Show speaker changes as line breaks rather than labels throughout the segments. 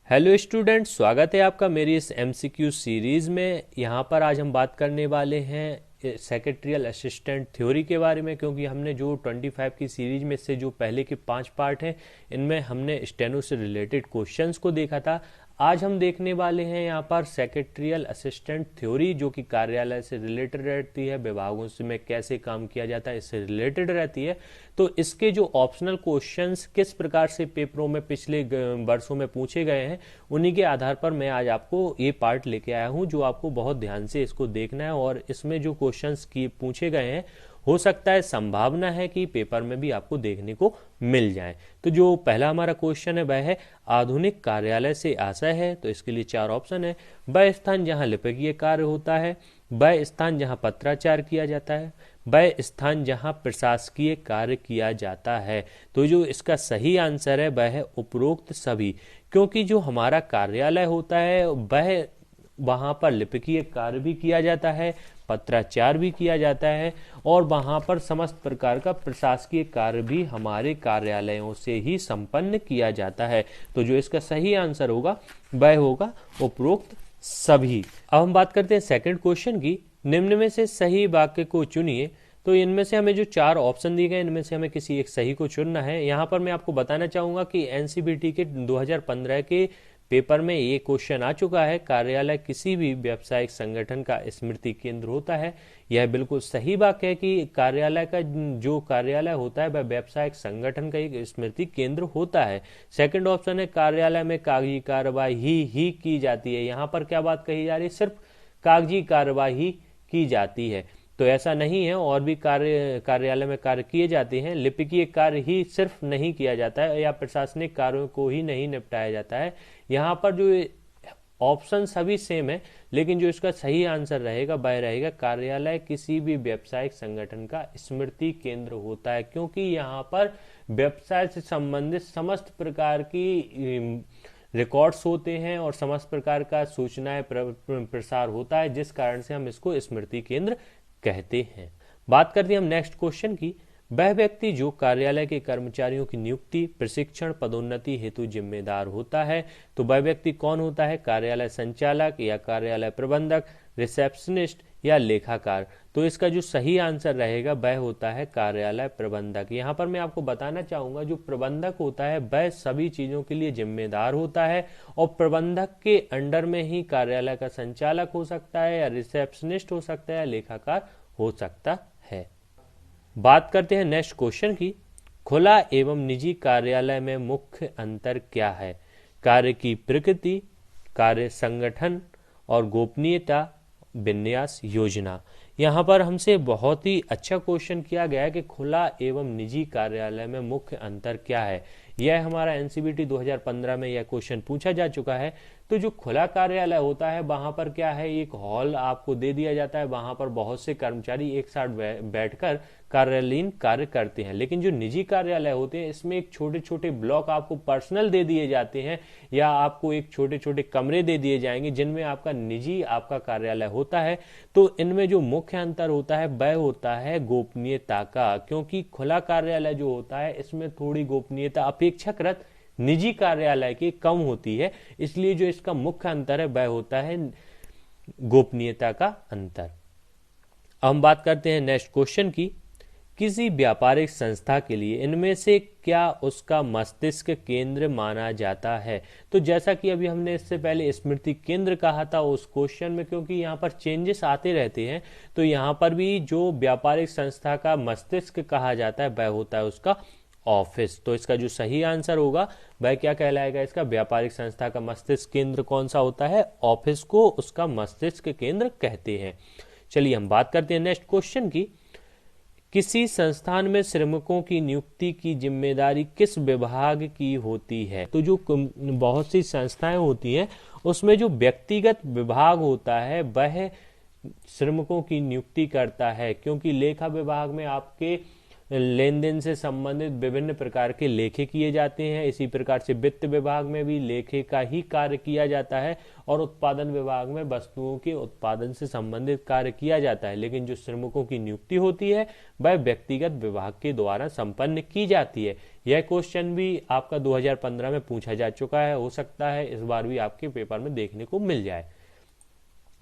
Hello students, स्वागत है आपका मेरी इस एमसीक्यू सीरीज़ में। यहाँ पर आज हम बात करने वाले हैं सेक्रेटरियल असिस्टेंट थ्योरी के बारे में, क्योंकि हमने जो 25 की सीरीज में से जो पहले के 5 पार्ट हैं इनमें हमने स्टेनो से रिलेटेड क्वेश्चंस को देखा था। आज हम देखने वाले हैं यहाँ पर सेक्रेटरियल असिस्टेंट थ्योरी, जो कि कार्यालय से रिलेटेड रहती है, विभागों से में कैसे काम किया जाता है इससे रिलेटेड रहती है। तो इसके जो ऑप्शनल क्वेश्चंस किस प्रकार से पेपरों में पिछले वर्षों में पूछे गए हैं, उन्हीं के आधार पर मैं आज आपको ये पार्ट लेके आया हूँ, जो आपको बहुत ध्यान से इसको देखना है। और इसमें जो क्वेश्चंस की पूछे गए हैं, हो सकता है, संभावना है कि पेपर में भी आपको देखने को मिल जाए। तो जो पहला हमारा क्वेश्चन है वह है आधुनिक कार्यालय से आशय है। तो इसके लिए 4 ऑप्शन है। वह स्थान जहां लिपिकीय कार्य होता है, वह स्थान जहां पत्राचार किया जाता है, वह स्थान जहां प्रशासकीय कार्य किया जाता है। तो जो इसका सही आंसर है वह है उपरोक्त सभी, क्योंकि जो हमारा कार्यालय होता है वह वहां पर लिपिकीय कार्य भी किया जाता है, पत्राचार भी किया जाता है, और वहां पर समस्त प्रकार का प्रशासकीय कार्य भी हमारे कार्यालयों से ही संपन्न किया जाता है। तो जो इसका सही आंसर होगा वह होगा उपरोक्त सभी। अब हम बात करते हैं सेकंड क्वेश्चन की। निम्न में से सही वाक्य को चुनिए। तो इनमें से हमें जो 4 ऑप्शन दिए गए, इनमें से हमें किसी एक सही को चुनना है। यहाँ पर मैं आपको बताना चाहूंगा कि एनसीबीटी के 2015 के पेपर में ये क्वेश्चन आ चुका है, कार्यालय किसी भी व्यावसायिक संगठन का स्मृति केंद्र होता है। यह बिल्कुल सही बात है कि कार्यालय का जो कार्यालय होता है वह व्यावसायिक संगठन का एक स्मृति केंद्र होता है। सेकंड ऑप्शन है कार्यालय में कागजी कार्यवाही ही की जाती है। यहाँ पर क्या बात कही जा रही है? सिर्फ कागजी कार्यवाही की जाती है। तो ऐसा नहीं है, और भी कार्यालय में कार्य किए जाते हैं। लिपिकीय कार्य ही सिर्फ नहीं किया जाता है, या प्रशासनिक कार्यों को ही नहीं निपटाया जाता है। यहाँ पर जो ऑप्शन सभी सेम है, लेकिन जो इसका सही आंसर रहेगा वह रहेगा कार्यालय किसी भी व्यावसायिक संगठन का स्मृति केंद्र होता है, क्योंकि यहाँ पर व्यवसाय से संबंधित समस्त प्रकार की रिकॉर्ड्स होते हैं और समस्त प्रकार का सूचनाएं प्रसार होता है, जिस कारण से हम इसको स्मृति केंद्र कहते हैं। बात करते हैं हम नेक्स्ट क्वेश्चन की। वह व्यक्ति जो कार्यालय के कर्मचारियों की नियुक्ति, प्रशिक्षण, पदोन्नति हेतु जिम्मेदार होता है, तो वह व्यक्ति कौन होता है? कार्यालय संचालक या कार्यालय प्रबंधक, रिसेप्शनिस्ट या लेखाकार। तो इसका जो सही आंसर रहेगा वह होता है कार्यालय प्रबंधक। यहाँ पर मैं आपको बताना चाहूंगा, जो प्रबंधक होता है वह सभी चीजों के लिए जिम्मेदार होता है, और प्रबंधक के अंडर में ही कार्यालय का संचालक हो सकता है, या रिसेप्शनिस्ट हो सकता है, या लेखाकार हो सकता है। बात करते हैं नेक्स्ट क्वेश्चन की। खुला एवं निजी कार्यालय में मुख्य अंतर क्या है? कार्य की प्रकृति, कार्य संगठन और गोपनीयता, विन्यास, योजना। यहाँ पर हमसे बहुत ही अच्छा क्वेश्चन किया गया है कि खुला एवं निजी कार्यालय में मुख्य अंतर क्या है। यह हमारा एनसीबीटी 2015 में यह क्वेश्चन पूछा जा चुका है। तो जो खुला कार्यालय होता है वहां पर क्या है, एक हॉल आपको दे दिया जाता है, वहां पर बहुत से कर्मचारी एक साथ बैठकर कार्यालयीन कार्य करते हैं। लेकिन जो निजी कार्यालय होते हैं इसमें एक छोटे छोटे ब्लॉक आपको पर्सनल दे दिए जाते हैं, या आपको एक छोटे छोटे कमरे दे दिए जाएंगे जिनमें आपका निजी आपका कार्यालय होता है। तो इनमें जो मुख्य अंतर होता है वह होता है गोपनीयता का, क्योंकि खुला कार्यालय जो होता है इसमें थोड़ी गोपनीयता अपेक्षाकृत निजी कार्यालय की कम होती है, इसलिए जो इसका मुख्य अंतर है वह होता है गोपनीयता का अंतर। अब हम बात करते हैं नेक्स्ट क्वेश्चन की। किसी व्यापारिक संस्था के लिए इनमें से क्या उसका मस्तिष्क केंद्र माना जाता है? तो जैसा कि अभी हमने इससे पहले स्मृति केंद्र कहा था उस क्वेश्चन में, क्योंकि यहाँ पर चेंजेस आते रहते हैं, तो यहाँ पर भी जो व्यापारिक संस्था का मस्तिष्क कहा जाता है वह होता है उसका ऑफिस। तो इसका जो सही आंसर होगा वह क्या कहलाएगा? इसका व्यापारिक संस्था का मस्तिष्क केंद्र कौन सा होता है? ऑफिस को उसका मस्तिष्क केंद्र कहते हैं। चलिए हम बात करते हैं नेक्स्ट क्वेश्चन की। किसी संस्थान में श्रमिकों की नियुक्ति की जिम्मेदारी किस विभाग की होती है? तो जो बहुत सी संस्थाएं होती हैं उसमें जो व्यक्तिगत विभाग होता है वह श्रमिकों की नियुक्ति करता है, क्योंकि लेखा विभाग में आपके लेन देन से संबंधित विभिन्न प्रकार के लेखे किए जाते हैं। इसी प्रकार से वित्त विभाग में भी लेखे का ही कार्य किया जाता है और उत्पादन विभाग में वस्तुओं के उत्पादन से संबंधित कार्य किया जाता है। लेकिन जो श्रमिकों की नियुक्ति होती है वह व्यक्तिगत विभाग के द्वारा संपन्न की जाती है। यह क्वेश्चन भी आपका 2015 में पूछा जा चुका है, हो सकता है इस बार भी आपके पेपर में देखने को मिल जाए।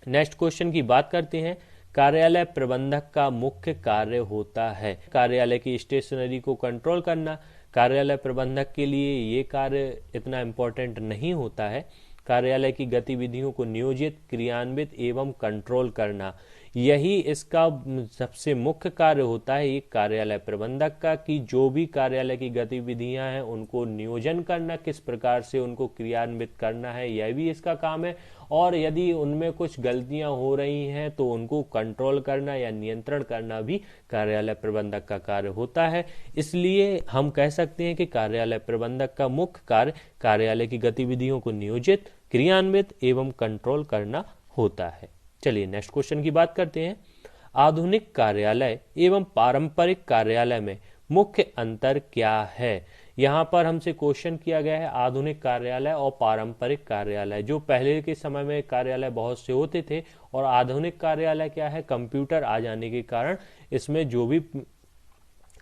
नेक्स्ट क्वेश्चन की बात करते हैं। कार्यालय प्रबंधक का मुख्य कार्य होता है कार्यालय की स्टेशनरी को कंट्रोल करना। कार्यालय प्रबंधक के लिए ये कार्य इतना इम्पोर्टेंट नहीं होता है। कार्यालय की गतिविधियों को नियोजित, क्रियान्वित एवं कंट्रोल करना, यही इसका सबसे मुख्य कार्य होता है एक कार्यालय प्रबंधक का, कि जो भी कार्यालय की गतिविधियां हैं उनको नियोजन करना, किस प्रकार से उनको क्रियान्वित करना है, यह भी इसका काम है। और यदि उनमें कुछ गलतियां हो रही हैं तो उनको कंट्रोल करना या नियंत्रण करना भी कार्यालय प्रबंधक का कार्य होता है। इसलिए हम कह सकते हैं कि कार्यालय प्रबंधक का मुख्य कार्य कार्यालय की गतिविधियों को नियोजित, क्रियान्वित एवं कंट्रोल करना होता है। चलिए नेक्स्ट क्वेश्चन की बात करते हैं। आधुनिक कार्यालय एवं पारंपरिक कार्यालय में मुख्य अंतर क्या है? यहाँ पर हमसे क्वेश्चन किया गया है आधुनिक कार्यालय और पारंपरिक कार्यालय। जो पहले के समय में कार्यालय बहुत से होते थे और आधुनिक कार्यालय क्या है, कंप्यूटर आ जाने के कारण इसमें जो भी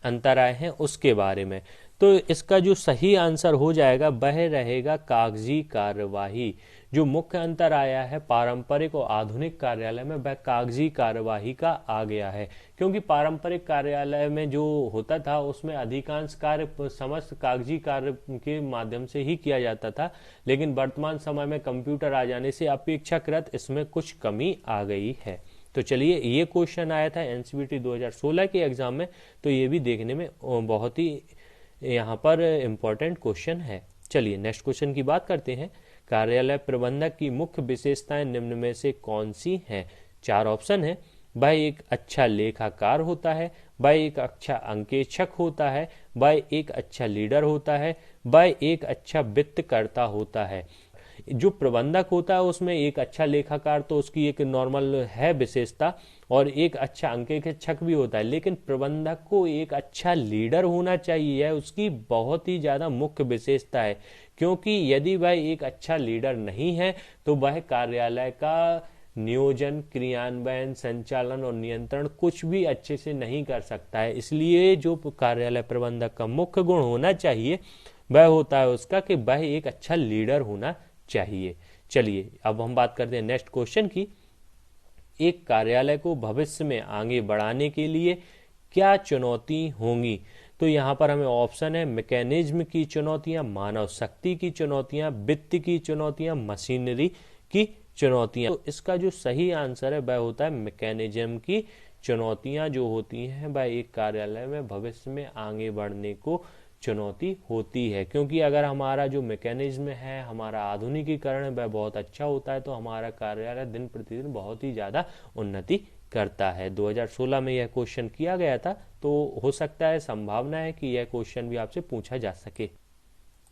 अंतर आए हैं उसके बारे में। तो इसका जो सही आंसर हो जाएगा वह रहेगा कागजी कार्यवाही। जो मुख्य अंतर आया है पारंपरिक और आधुनिक कार्यालय में वह कागजी कार्यवाही का आ गया है, क्योंकि पारंपरिक कार्यालय में जो होता था उसमें अधिकांश कार्य समस्त कागजी कार्य के माध्यम से ही किया जाता था। लेकिन वर्तमान समय में कंप्यूटर आ जाने से अपेक्षाकृत इसमें कुछ कमी आ गई है। तो चलिए, ये क्वेश्चन आया था एनसीईआरटी 2016 के एग्जाम में, तो ये भी देखने में बहुत ही यहाँ पर इम्पोर्टेंट क्वेश्चन है। चलिए नेक्स्ट क्वेश्चन की बात करते हैं। कार्यालय प्रबंधक की मुख्य विशेषताएं निम्न में से कौन सी हैं? 4 ऑप्शन है। वह एक अच्छा लेखाकार होता है, वह एक अच्छा अंकेक्षक होता है, वह एक अच्छा लीडर होता है, वह एक अच्छा वित्तकर्ता होता है। जो प्रबंधक होता है उसमें एक अच्छा लेखाकार तो उसकी एक नॉर्मल है विशेषता, और एक अच्छा अंकेक्षक भी होता है, लेकिन प्रबंधक को एक अच्छा लीडर होना चाहिए, उसकी बहुत ही ज्यादा मुख्य विशेषता है। क्योंकि यदि वह एक अच्छा लीडर नहीं है तो वह कार्यालय का नियोजन, क्रियान्वयन, संचालन और नियंत्रण कुछ भी अच्छे से नहीं कर सकता है। इसलिए जो कार्यालय प्रबंधक का मुख्य गुण होना चाहिए वह होता है उसका कि वह एक अच्छा लीडर होना चाहिए। चलिए अब हम बात करते हैं नेक्स्ट क्वेश्चन की। एक कार्यालय को भविष्य में आगे बढ़ाने के लिए क्या चुनौती होंगी? तो यहाँ पर हमें ऑप्शन है मैकेनिज्म की चुनौतियां, मानव शक्ति की चुनौतियां, वित्त की चुनौतियां, मशीनरी की चुनौतियां। तो इसका जो सही आंसर है वह होता है मैकेनिज्म की चुनौतियां जो होती हैं वह एक कार्यालय में भविष्य में आगे बढ़ने को चुनौती होती है। क्योंकि अगर हमारा जो मैकेनिज्म है, हमारा आधुनिकीकरण है वह बहुत अच्छा होता है तो हमारा कार्यालय दिन प्रतिदिन बहुत ही ज्यादा उन्नति करता है। 2016 में यह क्वेश्चन किया गया था, तो हो सकता है, संभावना है कि यह क्वेश्चन भी आपसे पूछा जा सके।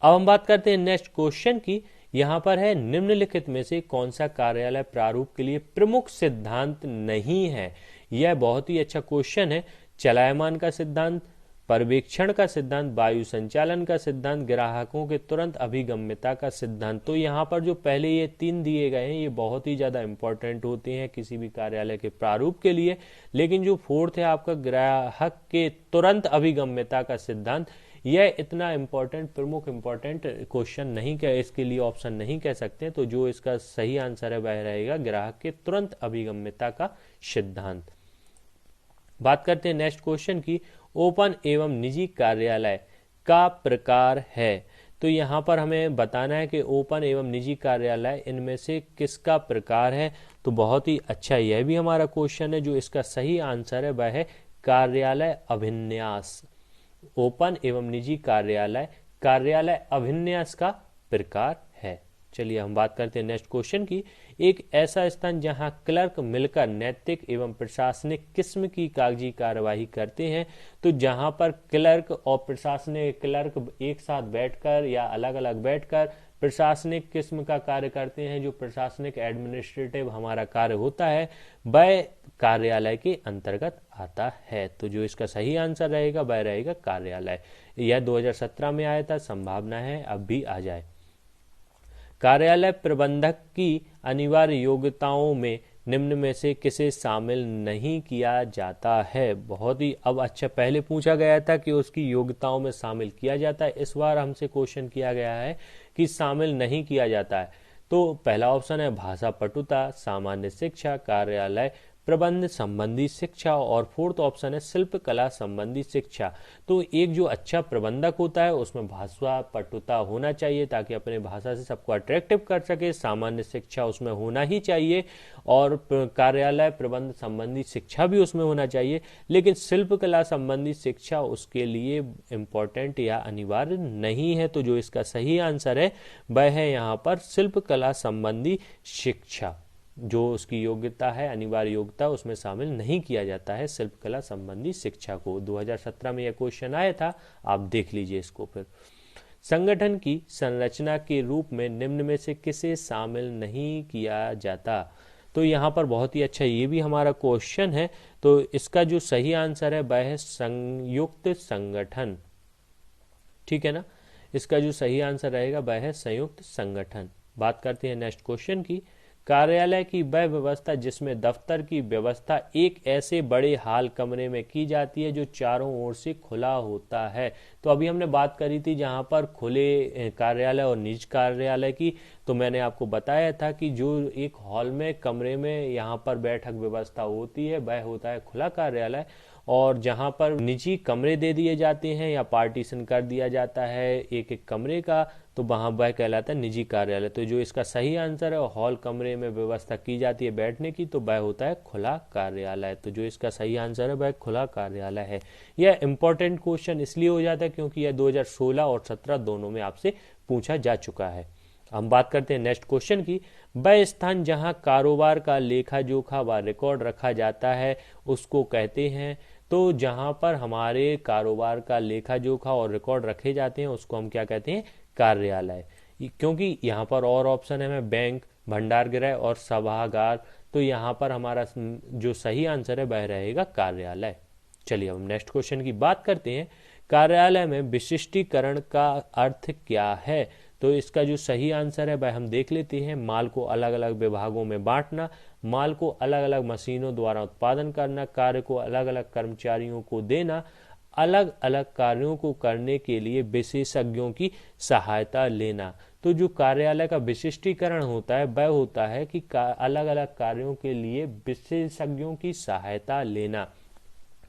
अब हम बात करते हैं नेक्स्ट क्वेश्चन की। यहाँ पर है निम्नलिखित में से कौन सा कार्यालय प्रारूप के लिए प्रमुख सिद्धांत नहीं है? यह बहुत ही अच्छा क्वेश्चन है। चलायमान का सिद्धांत, पर्यवेक्षण का सिद्धांत, वायु संचालन का सिद्धांत, ग्राहकों के तुरंत अभिगम्यता का सिद्धांत। तो यहाँ पर जो पहले ये 3 दिए गए हैं ये बहुत ही ज्यादा इंपॉर्टेंट होते हैं किसी भी कार्यालय के प्रारूप के लिए। लेकिन जो 4th है आपका ग्राहक के तुरंत अभिगम्यता का सिद्धांत, यह इतना इम्पोर्टेंट, प्रमुख इम्पोर्टेंट क्वेश्चन नहीं कह, इसके लिए ऑप्शन नहीं कह सकते। तो जो इसका सही आंसर है वह रहेगा ग्राहक के तुरंत अभिगम्यता का सिद्धांत। बात करते हैं नेक्स्ट क्वेश्चन की। ओपन एवं निजी कार्यालय का प्रकार है। तो यहाँ पर हमें बताना है कि ओपन एवं निजी कार्यालय इनमें से किसका प्रकार है। तो बहुत ही अच्छा, यह भी हमारा क्वेश्चन है। जो इसका सही आंसर है वह है कार्यालय अभिन्यास। ओपन एवं निजी कार्यालय कार्यालय अभिन्यास का प्रकार है। चलिए हम बात करते हैं नेक्स्ट क्वेश्चन की। एक ऐसा स्थान जहां क्लर्क मिलकर नैतिक एवं प्रशासनिक किस्म की कागजी कार्यवाही करते हैं। तो जहां पर क्लर्क और प्रशासनिक क्लर्क एक साथ बैठकर या अलग अलग बैठकर प्रशासनिक किस्म का कार्य करते हैं, जो प्रशासनिक एडमिनिस्ट्रेटिव हमारा कार्य होता है वह कार्यालय के अंतर्गत आता है। तो जो इसका सही आंसर रहेगा वह रहेगा कार्यालय। यह 2017 में आया था, संभावना है अब भी आ जाए। कार्यालय प्रबंधक की अनिवार्य योग्यताओं में निम्न में से किसे शामिल नहीं किया जाता है। बहुत ही अब अच्छा, पहले पूछा गया था कि उसकी योग्यताओं में शामिल किया जाता है, इस बार हमसे क्वेश्चन किया गया है कि शामिल नहीं किया जाता है। तो पहला ऑप्शन है भाषा पटुता, सामान्य शिक्षा, कार्यालय प्रबंध संबंधी शिक्षा, और फोर्थ ऑप्शन है शिल्प कला संबंधी शिक्षा। तो एक जो अच्छा प्रबंधक होता है उसमें भाषा पटुता होना चाहिए ताकि अपने भाषा से सबको अट्रैक्टिव कर सके, सामान्य शिक्षा उसमें होना ही चाहिए, और कार्यालय प्रबंध संबंधी शिक्षा भी उसमें होना चाहिए। लेकिन शिल्प कला संबंधी शिक्षा उसके लिए इम्पोर्टेंट या अनिवार्य नहीं है। तो जो इसका सही आंसर है वह है यहाँ पर शिल्प कला संबंधी शिक्षा। जो उसकी योग्यता है, अनिवार्य योग्यता, उसमें शामिल नहीं किया जाता है शिल्प कला संबंधी शिक्षा को। 2017 में यह क्वेश्चन आया था, आप देख लीजिए इसको। फिर संगठन की संरचना के रूप में निम्न में से किसे शामिल नहीं किया जाता। तो यहाँ पर बहुत ही अच्छा ये भी हमारा क्वेश्चन है। तो इसका जो सही आंसर है वह है संयुक्त संगठन। ठीक है ना, इसका जो सही आंसर रहेगा वह है संयुक्त संगठन। बात करते हैं नेक्स्ट क्वेश्चन की। कार्यालय की वह व्यवस्था जिसमें दफ्तर की व्यवस्था एक ऐसे बड़े हॉल कमरे में की जाती है जो चारों ओर से खुला होता है। तो अभी हमने बात करी थी जहां पर खुले कार्यालय और निजी कार्यालय की। तो मैंने आपको बताया था कि जो एक हॉल में कमरे में यहाँ पर बैठक व्यवस्था होती है वह होता है खुला कार्यालय, और जहां पर निजी कमरे दे दिए जाते हैं या पार्टीशन कर दिया जाता है एक एक कमरे का, तो वहां वह कहलाता है निजी कार्यालय। तो जो इसका सही आंसर है हॉल कमरे में व्यवस्था की जाती है बैठने की, तो वह होता है खुला कार्यालय। तो जो इसका सही आंसर है वह खुला कार्यालय है। यह इंपॉर्टेंट क्वेश्चन इसलिए हो जाता है क्योंकि यह 2016 और 17 दोनों में आपसे पूछा जा चुका है। हम बात करते हैं नेक्स्ट क्वेश्चन की। वह स्थान जहां कारोबार का लेखा जोखा व रिकॉर्ड रखा जाता है उसको कहते हैं। तो जहां पर हमारे कारोबार का लेखा जोखा और रिकॉर्ड रखे जाते हैं उसको हम क्या कहते हैं, कार्यालय। क्योंकि यहाँ पर और ऑप्शन है में बैंक, भंडार गृह और सभागार। तो यहाँ पर हमारा जो सही आंसर है वह रहेगा कार्यालय। चलिए हम नेक्स्ट क्वेश्चन की बात करते हैं। कार्यालय में विशिष्टीकरण का अर्थ क्या है। तो इसका जो सही आंसर है वह हम देख लेते हैं। माल को अलग अलग विभागों में बांटना, माल को अलग अलग मशीनों द्वारा उत्पादन करना, कार्य को अलग अलग कर्मचारियों को देना, अलग अलग कार्यों को करने के लिए विशेषज्ञों की सहायता लेना। तो जो कार्यालय का विशिष्टीकरण होता है वह होता है कि अलग अलग कार्यों के लिए विशेषज्ञों की सहायता लेना,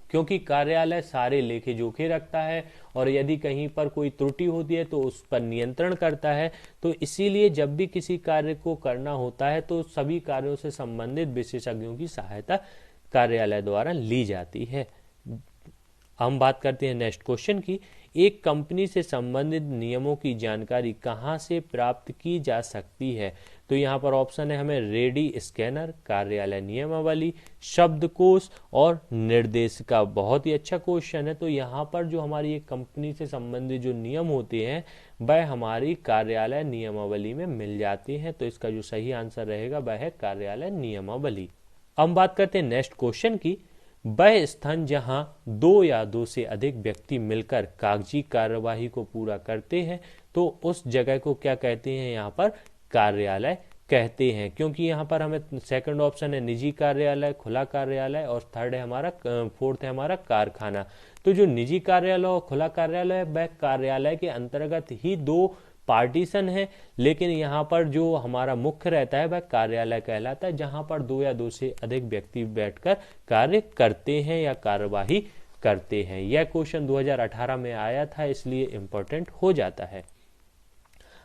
क्योंकि कार्यालय सारे लेखे जोखे रखता है और यदि कहीं पर कोई त्रुटि होती है तो उस पर नियंत्रण करता है। तो इसीलिए जब भी किसी कार्य को करना होता है तो सभी कार्यों से संबंधित विशेषज्ञों की सहायता कार्यालय द्वारा ली जाती है। हम बात करते हैं नेक्स्ट क्वेश्चन की। एक कंपनी से संबंधित नियमों की जानकारी कहाँ से प्राप्त की जा सकती है। तो यहाँ पर ऑप्शन है हमें रेडी स्कैनर, कार्यालय नियमावली, शब्दकोश और निर्देशिका। बहुत ही अच्छा क्वेश्चन है। तो यहाँ पर जो हमारी एक कंपनी से संबंधित जो नियम होते हैं वह हमारी कार्यालय नियमावली में मिल जाते हैं। तो इसका जो सही आंसर रहेगा वह है कार्यालय नियमावली। हम बात करते हैं नेक्स्ट क्वेश्चन की। वह स्थान जहां दो या दो से अधिक व्यक्ति मिलकर कागजी कार्यवाही को पूरा करते हैं तो उस जगह को क्या कहते हैं, यहाँ पर कार्यालय कहते हैं। क्योंकि यहाँ पर हमें सेकंड ऑप्शन है निजी कार्यालय, खुला कार्यालय, और थर्ड है हमारा फोर्थ है हमारा कारखाना। तो जो निजी कार्यालय और खुला कार्यालय वह कार्यालय के अंतर्गत ही दो पार्टीशन है, लेकिन यहाँ पर जो हमारा मुख्य रहता है वह कार्यालय कहलाता है, जहाँ पर दो या दो से अधिक व्यक्ति बैठकर कार्य करते हैं या कार्यवाही करते हैं। यह क्वेश्चन 2018 में आया था, इसलिए इम्पोर्टेंट हो जाता है।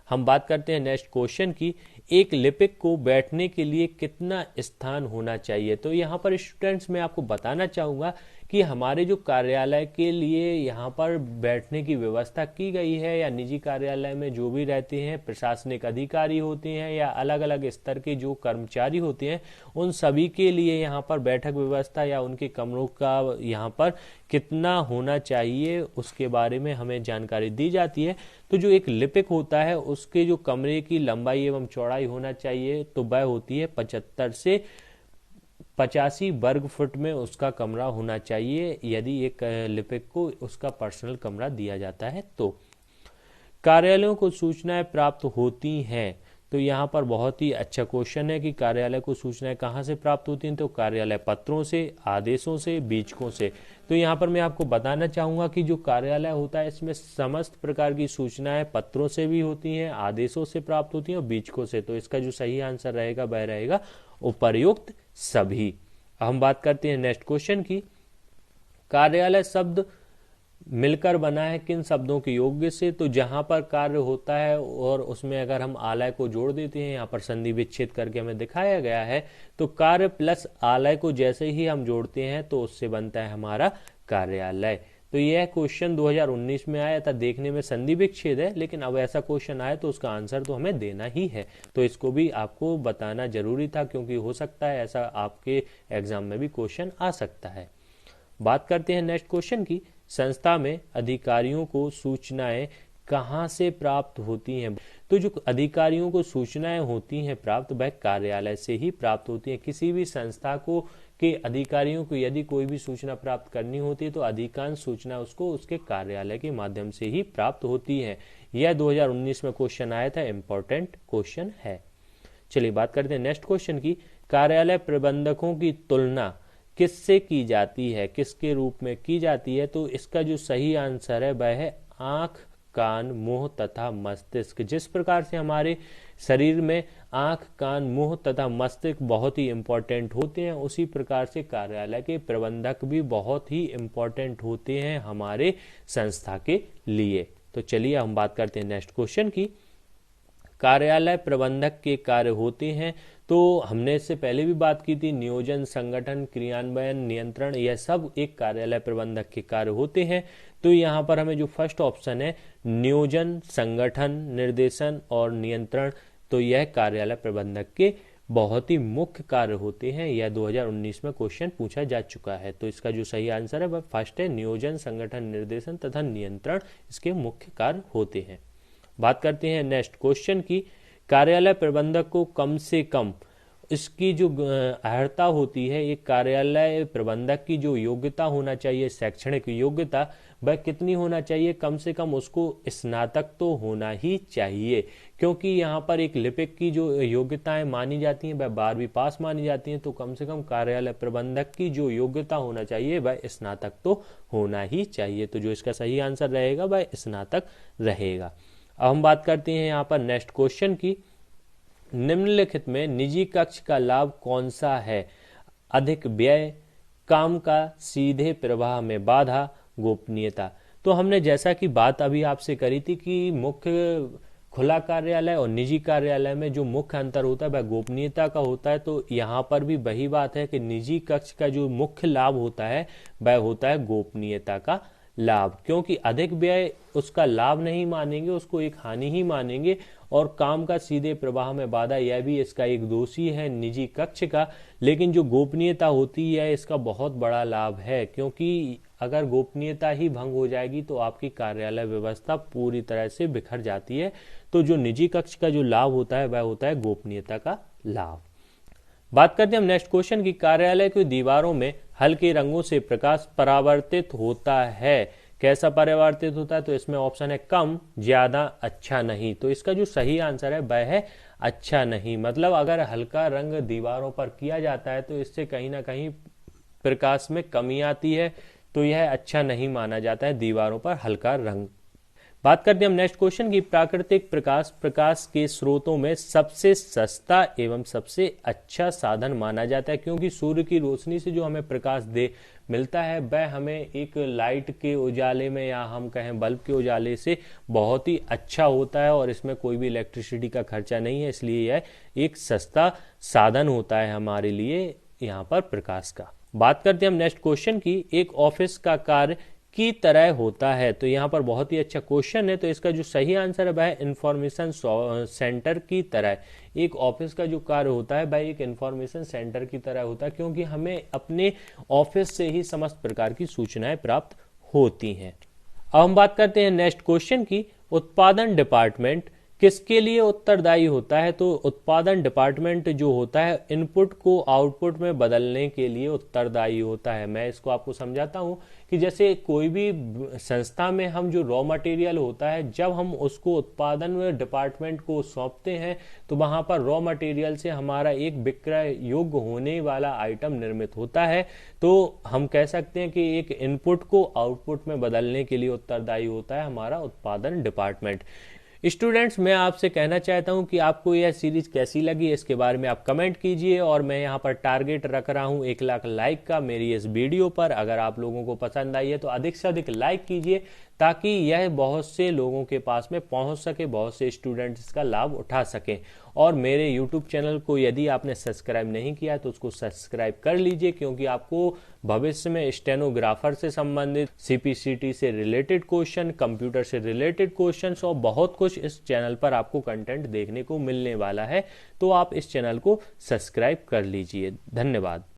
हम बात करते हैं नेक्स्ट क्वेश्चन की। एक लिपिक को बैठने के लिए कितना स्थान होना चाहिए। तो यहाँ पर स्टूडेंट्स मैं आपको बताना चाहूंगा कि हमारे जो कार्यालय के लिए यहाँ पर बैठने की व्यवस्था की गई है, या निजी कार्यालय में जो भी रहते हैं प्रशासनिक अधिकारी होते हैं या अलग अलग स्तर के जो कर्मचारी होते हैं, उन सभी के लिए यहाँ पर बैठक व्यवस्था या उनके कमरों का यहाँ पर कितना होना चाहिए उसके बारे में हमें जानकारी दी जाती है। तो जो एक लिपिक होता है उसके जो कमरे की लंबाई एवं चौड़ाई होना चाहिए तो वह होती है 75 से 85 वर्ग फुट में उसका कमरा होना चाहिए, यदि एक लिपिक को उसका पर्सनल कमरा दिया जाता है। तो कार्यालयों को सूचनाएं प्राप्त होती हैं, तो यहाँ पर बहुत ही अच्छा क्वेश्चन है कि कार्यालय को सूचनाएं कहाँ से प्राप्त होती हैं, तो कार्यालय पत्रों से, आदेशों से, बीजकों से। तो यहाँ पर मैं आपको बताना चाहूँगा कि जो कार्यालय होता है इसमें समस्त प्रकार की सूचनाएं पत्रों से भी होती हैं, आदेशों से प्राप्त होती हैं और बीजकों से। तो इसका जो सही आंसर रहेगा वह रहेगा उपर्युक्त सभी। हम बात करते हैं नेक्स्ट क्वेश्चन की। कार्यालय शब्द मिलकर बना है किन शब्दों के योग्य से, तो जहां पर कार्य होता है और उसमें अगर हम आलय को जोड़ देते हैं, यहाँ पर संधि विच्छेद करके हमें दिखाया गया है, तो कार्य प्लस आलय को जैसे ही हम जोड़ते हैं तो उससे बनता है हमारा कार्यालय। तो यह क्वेश्चन 2019 में आया था, देखने में संधि विच्छेद है, लेकिन अब ऐसा क्वेश्चन आया तो उसका आंसर तो हमें देना ही है। तो इसको भी आपको बताना जरूरी था, क्योंकि हो सकता है ऐसा आपके एग्जाम में भी क्वेश्चन आ सकता है। बात करते हैं नेक्स्ट क्वेश्चन की। संस्था में अधिकारियों को सूचनाएं कहां से प्राप्त होती हैं, तो जो अधिकारियों को सूचनाएं होती हैं प्राप्त, वह कार्यालय से ही प्राप्त होती हैं। किसी भी संस्था को के अधिकारियों को यदि कोई भी सूचना प्राप्त करनी होती है तो अधिकांश सूचना उसको उसके कार्यालय के माध्यम से ही प्राप्त होती है। यह 2019 में क्वेश्चन आया था, इंपॉर्टेंट क्वेश्चन है। चलिए बात करते हैं नेक्स्ट क्वेश्चन की। कार्यालय प्रबंधकों की तुलना किससे की जाती है, किसके रूप में की जाती है, तो इसका जो सही आंसर है वह है आंख, कान, मुंह तथा मस्तिष्क। जिस प्रकार से हमारे शरीर में आंख, कान, मुंह तथा मस्तिष्क बहुत ही इंपॉर्टेंट होते हैं, उसी प्रकार से कार्यालय के प्रबंधक भी बहुत ही इंपॉर्टेंट होते हैं हमारे संस्था के लिए। तो चलिए हम बात करते हैं नेक्स्ट क्वेश्चन की। कार्यालय प्रबंधक के कार्य होते हैं, तो हमने इससे पहले भी बात की थी, नियोजन, संगठन, क्रियान्वयन, नियंत्रण, यह सब एक कार्यालय प्रबंधक के कार्य होते हैं। तो यहाँ पर हमें जो फर्स्ट ऑप्शन है नियोजन, संगठन, निर्देशन और नियंत्रण, तो यह कार्यालय प्रबंधक के बहुत ही मुख्य कार्य होते हैं। यह 2019 में क्वेश्चन पूछा जा चुका है। तो इसका जो सही आंसर है वह फर्स्ट है, नियोजन, संगठन, निर्देशन तथा नियंत्रण इसके मुख्य कार्य होते हैं। बात करते हैं नेक्स्ट क्वेश्चन की। कार्यालय प्रबंधक को कम से कम इसकी जो अर्हता होती है, एक कार्यालय प्रबंधक की जो योग्यता होना चाहिए, शैक्षणिक योग्यता, वह कितनी होना चाहिए, कम से कम उसको स्नातक तो होना ही चाहिए। क्योंकि यहाँ पर एक लिपिक की जो योग्यताएं मानी जाती हैं वह 12वीं पास मानी जाती हैं, तो कम से कम कार्यालय प्रबंधक की जो योग्यता होना चाहिए वह स्नातक तो होना ही चाहिए। तो जो इसका सही आंसर रहेगा वह स्नातक रहेगा। अब हम बात करते हैं यहाँ पर नेक्स्ट क्वेश्चन की। निम्नलिखित में निजी कक्ष का लाभ कौन सा है? अधिक व्यय, काम का सीधे प्रवाह में बाधा, गोपनीयता। तो हमने जैसा कि बात अभी आपसे करी थी कि मुख्य खुला कार्यालय और निजी कार्यालय में जो मुख्य अंतर होता है वह गोपनीयता का होता है। तो यहाँ पर भी वही बात है कि निजी कक्ष का जो मुख्य लाभ होता है वह होता है गोपनीयता का लाभ, क्योंकि अधिक व्यय उसका लाभ नहीं मानेंगे, उसको एक हानि ही मानेंगे। और काम का सीधे प्रवाह में बाधा, यह भी इसका एक दोषी है निजी कक्ष का। लेकिन जो गोपनीयता होती है इसका बहुत बड़ा लाभ है, क्योंकि अगर गोपनीयता ही भंग हो जाएगी तो आपकी कार्यालय व्यवस्था पूरी तरह से बिखर जाती है। तो जो निजी कक्ष का जो लाभ होता है वह होता है गोपनीयता का लाभ। बात करते हैं हम नेक्स्ट क्वेश्चन की। कार्यालय की दीवारों में हल्के रंगों से प्रकाश परावर्तित होता है, कैसा परावर्तित होता है? तो इसमें ऑप्शन है कम, ज्यादा, अच्छा नहीं। तो इसका जो सही आंसर है वह है अच्छा नहीं। मतलब अगर हल्का रंग दीवारों पर किया जाता है तो इससे कहीं ना कहीं प्रकाश में कमी आती है, तो यह अच्छा नहीं माना जाता है दीवारों पर हल्का रंग। बात करते हैं हम नेक्स्ट क्वेश्चन की। प्राकृतिक प्रकाश प्रकाश के स्रोतों में सबसे सस्ता एवं सबसे अच्छा साधन माना जाता है, क्योंकि सूर्य की रोशनी से जो हमें प्रकाश दे मिलता है वह हमें एक लाइट के उजाले में या हम कहें बल्ब के उजाले से बहुत ही अच्छा होता है, और इसमें कोई भी इलेक्ट्रिसिटी का खर्चा नहीं है, इसलिए यह एक सस्ता साधन होता है हमारे लिए यहाँ पर प्रकाश का। बात करते हैं हम नेक्स्ट क्वेश्चन की, एक ऑफिस का कार्य की तरह होता है। तो यहाँ पर बहुत ही अच्छा क्वेश्चन है, तो इसका जो सही आंसर है भाई इंफॉर्मेशन सेंटर की तरह। एक ऑफिस का जो कार्य होता है भाई एक इंफॉर्मेशन सेंटर की तरह होता है, क्योंकि हमें अपने ऑफिस से ही समस्त प्रकार की सूचनाएं प्राप्त होती हैं। अब हम बात करते हैं नेक्स्ट क्वेश्चन की, उत्पादन डिपार्टमेंट किसके लिए उत्तरदायी होता है। तो उत्पादन डिपार्टमेंट जो होता है इनपुट को आउटपुट में बदलने के लिए उत्तरदायी होता है। मैं इसको आपको समझाता हूं कि जैसे कोई भी संस्था में हम जो रॉ मटेरियल होता है, जब हम उसको उत्पादन डिपार्टमेंट को सौंपते हैं तो वहां पर रॉ मटेरियल से हमारा एक विक्रय योग्य होने वाला आइटम निर्मित होता है। तो हम कह सकते हैं कि एक इनपुट को आउटपुट में बदलने के लिए उत्तरदायी होता है हमारा उत्पादन डिपार्टमेंट। स्टूडेंट्स, मैं आपसे कहना चाहता हूं कि आपको यह सीरीज कैसी लगी इसके बारे में आप कमेंट कीजिए, और मैं यहां पर टारगेट रख रहा हूं 1 लाख लाइक का मेरी इस वीडियो पर। अगर आप लोगों को पसंद आई है तो अधिक से अधिक लाइक कीजिए, ताकि यह बहुत से लोगों के पास में पहुंच सके, बहुत से स्टूडेंट्स इसका लाभ उठा सकें। और मेरे यूट्यूब चैनल को यदि आपने सब्सक्राइब नहीं किया है तो उसको सब्सक्राइब कर लीजिए, क्योंकि आपको भविष्य में स्टेनोग्राफर से संबंधित, सीपीसीटी से रिलेटेड क्वेश्चन, कंप्यूटर से रिलेटेड क्वेश्चन और बहुत कुछ इस चैनल पर आपको कंटेंट देखने को मिलने वाला है। तो आप इस चैनल को सब्सक्राइब कर लीजिए। धन्यवाद।